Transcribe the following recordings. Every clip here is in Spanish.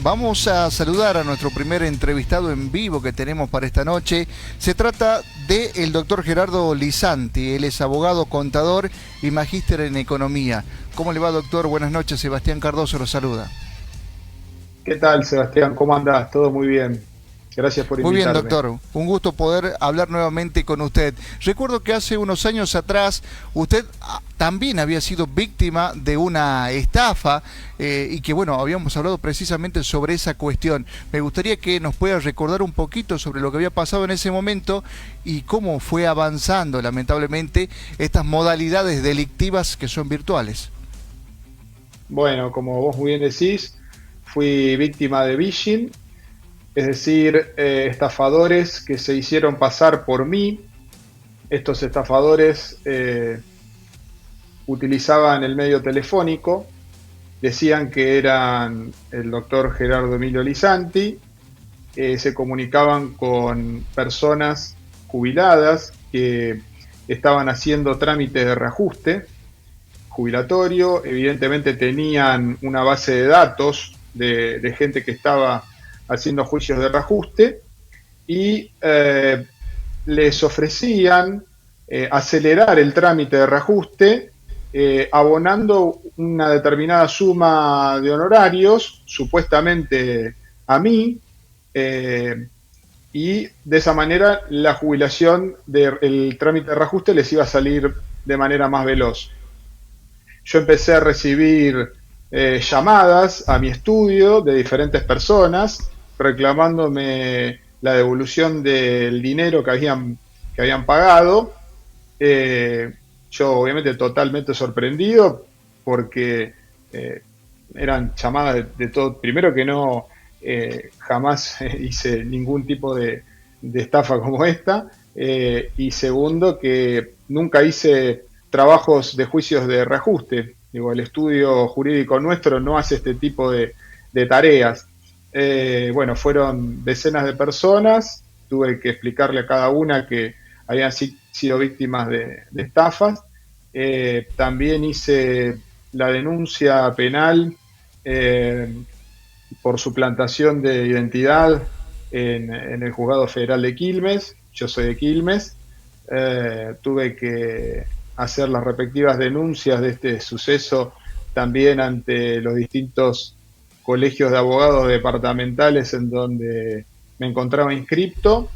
Vamos a saludar a nuestro primer entrevistado en vivo que tenemos para esta noche. Se trata del doctor Gerardo Lisanti. Él es abogado, contador y magíster en economía. ¿Cómo le va, doctor? Buenas noches. Sebastián Cardoso lo saluda. ¿Qué tal, Sebastián? ¿Cómo andás? Todo muy bien. Gracias por Muy bien, invitarme. doctor. Un gusto poder hablar nuevamente con usted. Recuerdo que hace unos años atrás usted también había sido víctima de una estafa y que, bueno, habíamos hablado precisamente sobre esa cuestión. Me gustaría que nos pueda recordar un poquito sobre lo que había pasado en ese momento y cómo fue avanzando, lamentablemente, estas modalidades delictivas que son virtuales. Bueno, como vos muy bien decís, fui víctima de phishing, es decir, estafadores que se hicieron pasar por mí. Estos estafadores utilizaban el medio telefónico, decían que eran el doctor Gerardo Emilio Lisanti, se comunicaban con personas jubiladas que estaban haciendo trámites de reajuste jubilatorio. Evidentemente tenían una base de datos de gente que estaba haciendo juicios de reajuste y les ofrecían acelerar el trámite de reajuste abonando una determinada suma de honorarios, supuestamente a mí, eh, y de esa manera la jubilación del trámite de reajuste les iba a salir de manera más veloz. Yo empecé a recibir llamadas a mi estudio de diferentes personas reclamándome la devolución del dinero que habían pagado. Eh, yo obviamente totalmente sorprendido porque eh, eran llamadas de todo. Primero que no, jamás hice ningún tipo de estafa como esta. Y segundo que nunca hice trabajos de juicios de reajuste. Digo, el estudio jurídico nuestro no hace este tipo de tareas. Bueno, fueron decenas de personas, tuve que explicarle a cada una que habían sido víctimas de estafas. También hice la denuncia penal eh, por suplantación de identidad en el Juzgado Federal de Quilmes. Yo soy de Quilmes. Tuve que hacer las respectivas denuncias de este suceso también ante los distintos colegios de abogados departamentales en donde me encontraba inscripto.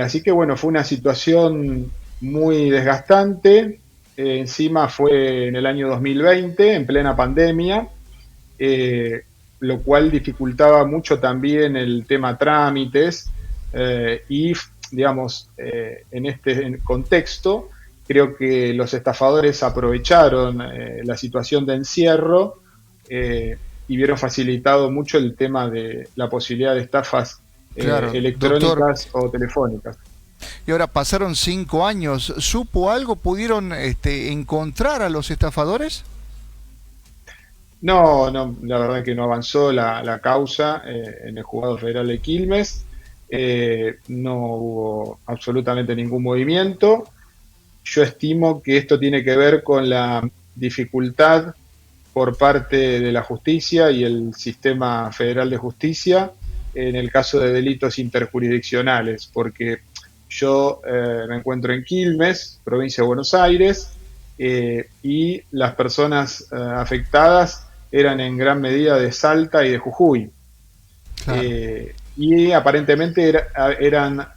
Así que bueno, fue una situación muy desgastante. Encima fue en el año 2020, en plena pandemia, eh, lo cual dificultaba mucho también el tema trámites y, digamos, en este contexto, creo que los estafadores aprovecharon la situación de encierro y vieron facilitado mucho el tema de la posibilidad de estafas Claro, doctor. electrónicas o telefónicas. Y ahora pasaron 5 años. ¿Supo algo? ¿Pudieron encontrar a los estafadores? No, no, la verdad que no avanzó la causa en el Juzgado Federal de Quilmes. No hubo absolutamente ningún movimiento. Yo estimo que esto tiene que ver con la dificultad por parte de la justicia y el sistema federal de justicia en el caso de delitos interjurisdiccionales, porque yo me encuentro en Quilmes, provincia de Buenos Aires, y las personas afectadas eran en gran medida de Salta y de Jujuy. Claro. Y aparentemente eran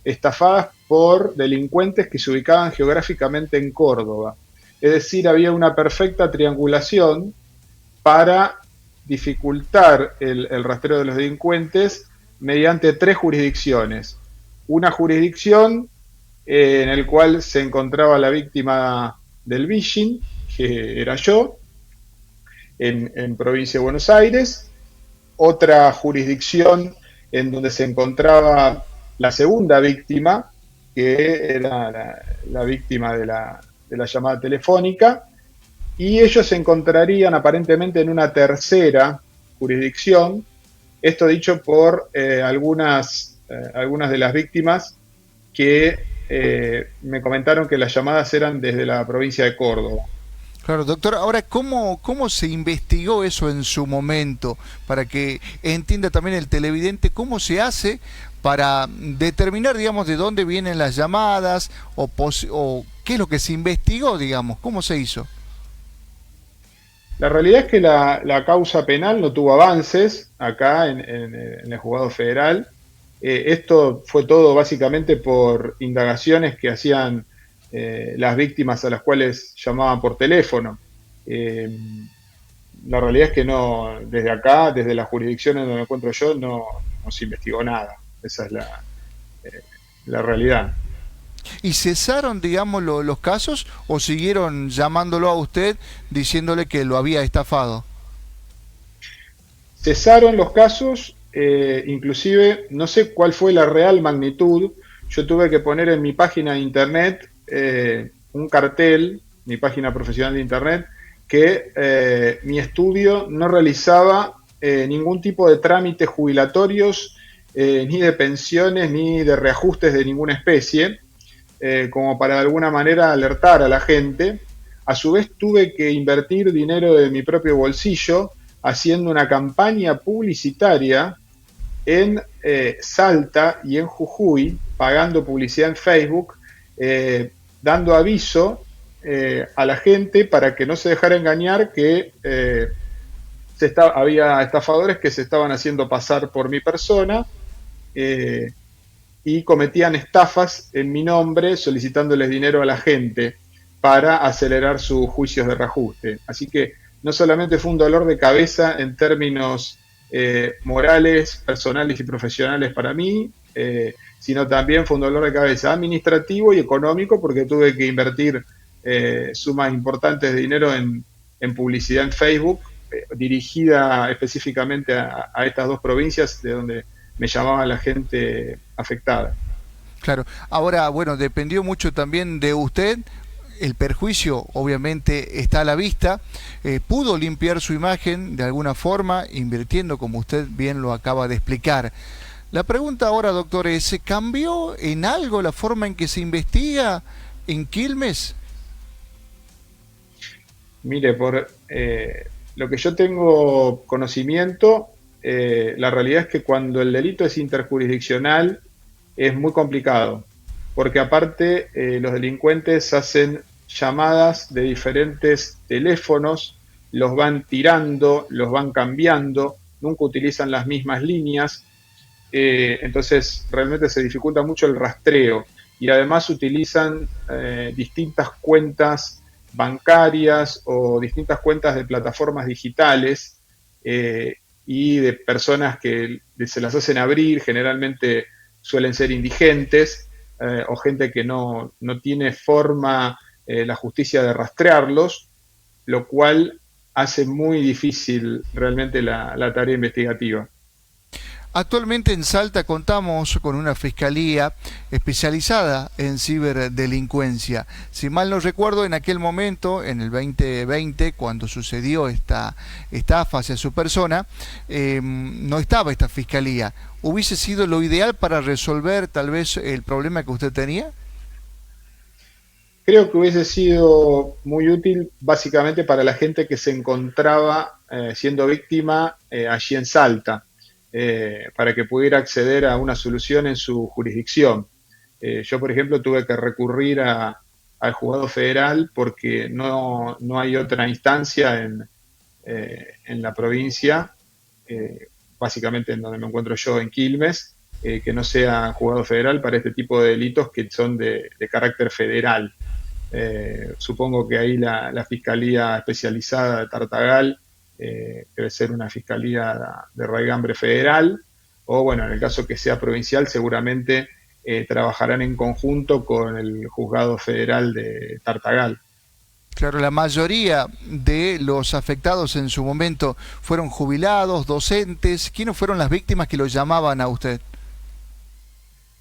estafadas por delincuentes que se ubicaban geográficamente en Córdoba. Es decir, había una perfecta triangulación para dificultar el rastreo de los delincuentes mediante tres jurisdicciones. Una jurisdicción en el cual se encontraba la víctima del phishing, que era yo, en provincia de Buenos Aires. Otra jurisdicción en donde se encontraba la segunda víctima, que era la víctima de la llamada telefónica, y ellos se encontrarían aparentemente en una tercera jurisdicción, esto dicho por algunas de las víctimas que me comentaron que las llamadas eran desde la provincia de Córdoba. Claro, doctor, ahora, ¿cómo se investigó eso en su momento? Para que entienda también el televidente cómo se hace para determinar, digamos, de dónde vienen las llamadas o qué es lo que se investigó, digamos, cómo se hizo. La realidad es que la causa penal no tuvo avances acá en el juzgado federal. Esto fue todo básicamente por indagaciones que hacían las víctimas a las cuales llamaban por teléfono. Eh, la realidad es que no, desde acá, desde la jurisdicción en donde me encuentro yo, no se investigó nada. Esa es eh, la realidad. ¿Y cesaron, digamos, los casos o siguieron llamándolo a usted diciéndole que lo había estafado? Cesaron los casos, inclusive no sé cuál fue la real magnitud. Yo tuve que poner en mi página de internet un cartel, mi página profesional de internet, que mi estudio no realizaba ningún tipo de trámites jubilatorios, ni de pensiones, ni de reajustes de ninguna especie, como para de alguna manera alertar a la gente. A su vez tuve que invertir dinero de mi propio bolsillo haciendo una campaña publicitaria en Salta y en Jujuy, pagando publicidad en Facebook, dando aviso a la gente para que no se dejara engañar que había estafadores que se estaban haciendo pasar por mi persona eh, y cometían estafas en mi nombre solicitándoles dinero a la gente para acelerar sus juicios de reajuste. Así que no solamente fue un dolor de cabeza en términos morales, personales y profesionales para mí, sino también fue un dolor de cabeza administrativo y económico porque tuve que invertir sumas importantes de dinero en publicidad en Facebook, dirigida específicamente a estas dos provincias de donde me llamaba la gente afectada. Claro. Ahora, bueno, dependió mucho también de usted. El perjuicio obviamente está a la vista. Pudo limpiar su imagen de alguna forma, invirtiendo, como usted bien lo acaba de explicar. La pregunta ahora, doctor, es, ¿se cambió en algo la forma en que se investiga en Quilmes? Mire, por lo que yo tengo conocimiento, la realidad es que cuando el delito es interjurisdiccional es muy complicado, porque aparte los delincuentes hacen llamadas de diferentes teléfonos, los van tirando, los van cambiando, nunca utilizan las mismas líneas, entonces realmente se dificulta mucho el rastreo y además utilizan distintas cuentas bancarias o distintas cuentas de plataformas digitales y de personas que se las hacen abrir, generalmente suelen ser indigentes o gente que no tiene forma la justicia de rastrearlos, lo cual hace muy difícil realmente la tarea investigativa. Actualmente en Salta contamos con una fiscalía especializada en ciberdelincuencia. Si mal no recuerdo, en aquel momento, en el 2020, cuando sucedió esta estafa hacia su persona, no estaba esta fiscalía. ¿Hubiese sido lo ideal para resolver tal vez el problema que usted tenía? Creo que hubiese sido muy útil básicamente para la gente que se encontraba siendo víctima allí en Salta, para que pudiera acceder a una solución en su jurisdicción. Yo, por ejemplo, tuve que recurrir al juzgado federal porque no hay otra instancia en la provincia, básicamente en donde me encuentro yo, en Quilmes, que no sea juzgado federal para este tipo de delitos que son de carácter federal. Supongo que ahí la Fiscalía Especializada de Tartagal debe ser una fiscalía de raigambre federal, o bueno, en el caso que sea provincial, seguramente trabajarán en conjunto con el Juzgado Federal de Tartagal. Claro, la mayoría de los afectados en su momento fueron jubilados, docentes. ¿Quiénes fueron las víctimas que lo llamaban a usted?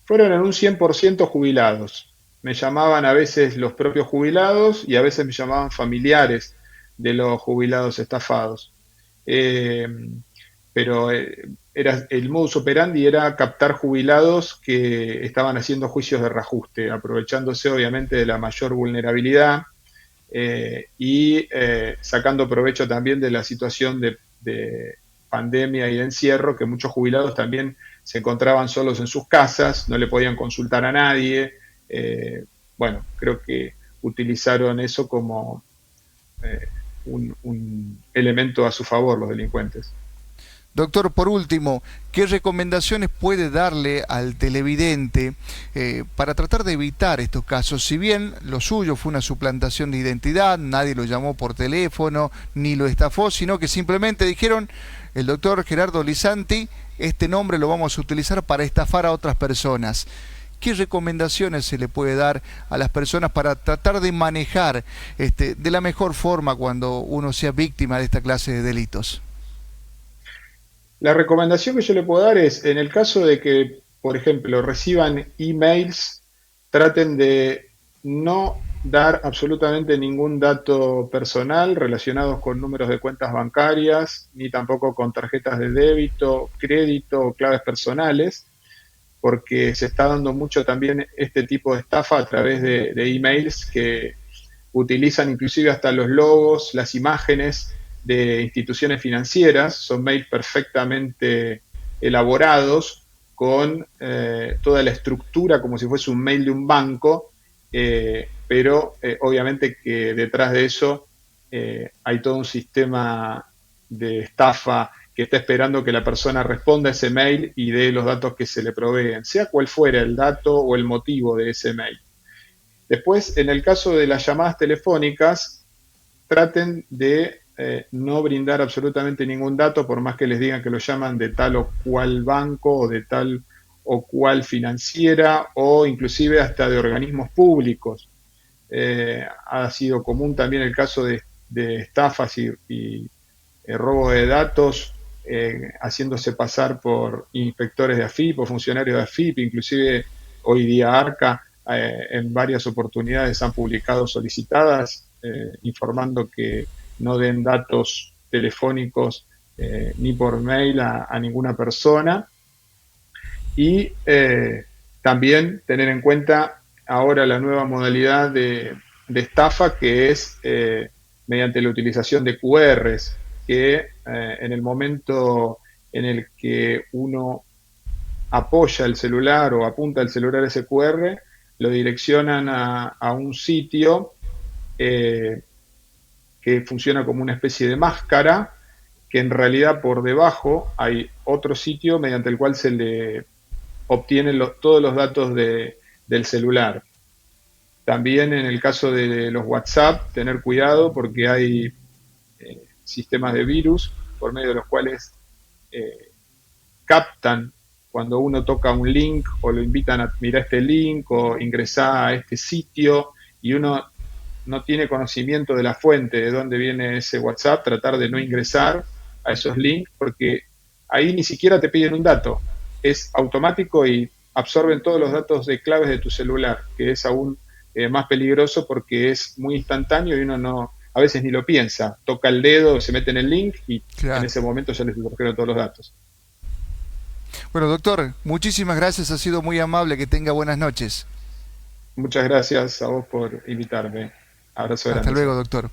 Fueron en un 100% jubilados. Me llamaban a veces los propios jubilados y a veces me llamaban familiares de los jubilados estafados. Eh, pero el modus operandi era captar jubilados que estaban haciendo juicios de reajuste, aprovechándose obviamente de la mayor vulnerabilidad y sacando provecho también de la situación de pandemia y de encierro, que muchos jubilados también se encontraban solos en sus casas, no le podían consultar a nadie. Bueno, creo que utilizaron eso como un elemento a su favor los delincuentes. Doctor, por último, ¿qué recomendaciones puede darle al televidente para tratar de evitar estos casos? Si bien lo suyo fue una suplantación de identidad, nadie lo llamó por teléfono, ni lo estafó, sino que simplemente dijeron, el doctor Gerardo Lisanti, este nombre lo vamos a utilizar para estafar a otras personas. ¿Qué recomendaciones se le puede dar a las personas para tratar de manejar de la mejor forma cuando uno sea víctima de esta clase de delitos? La recomendación que yo le puedo dar es, en el caso de que, por ejemplo, reciban emails, traten de no dar absolutamente ningún dato personal relacionado con números de cuentas bancarias, ni tampoco con tarjetas de débito, crédito o claves personales, porque se está dando mucho también este tipo de estafa a través de emails que utilizan inclusive hasta los logos, las imágenes de instituciones financieras, son mails perfectamente elaborados con toda la estructura como si fuese un mail de un banco, pero obviamente que detrás de eso hay todo un sistema de estafa que está esperando que la persona responda a ese mail y dé los datos que se le proveen, sea cual fuera el dato o el motivo de ese mail. Después, en el caso de las llamadas telefónicas, traten de no brindar absolutamente ningún dato, por más que les digan que lo llaman de tal o cual banco o de tal o cual financiera o inclusive hasta de organismos públicos. Ha sido común también el caso de estafas y robo de datos, haciéndose pasar por inspectores de AFIP o funcionarios de AFIP, inclusive hoy día ARCA en varias oportunidades han publicado solicitadas informando que no den datos telefónicos ni por mail a ninguna persona. Y también tener en cuenta ahora la nueva modalidad de estafa, que es mediante la utilización de QRs, que en el momento en el que uno apoya el celular o apunta el celular a ese QR, lo direccionan a un sitio que funciona como una especie de máscara, que en realidad por debajo hay otro sitio mediante el cual se le obtienen todos los datos del celular. También en el caso de los WhatsApp, tener cuidado porque hay sistemas de virus por medio de los cuales captan cuando uno toca un link o lo invitan a mirar este link o ingresar a este sitio y uno no tiene conocimiento de la fuente de dónde viene ese WhatsApp, tratar de no ingresar a esos links porque ahí ni siquiera te piden un dato, es automático y absorben todos los datos de claves de tu celular, que es aún más peligroso porque es muy instantáneo y uno no, a veces ni lo piensa, toca el dedo, se mete en el link y en ese momento ya les surgieron todos los datos. Bueno, doctor, muchísimas gracias, ha sido muy amable, que tenga buenas noches. Muchas gracias a vos por invitarme. Abrazo grande. Hasta luego, doctor.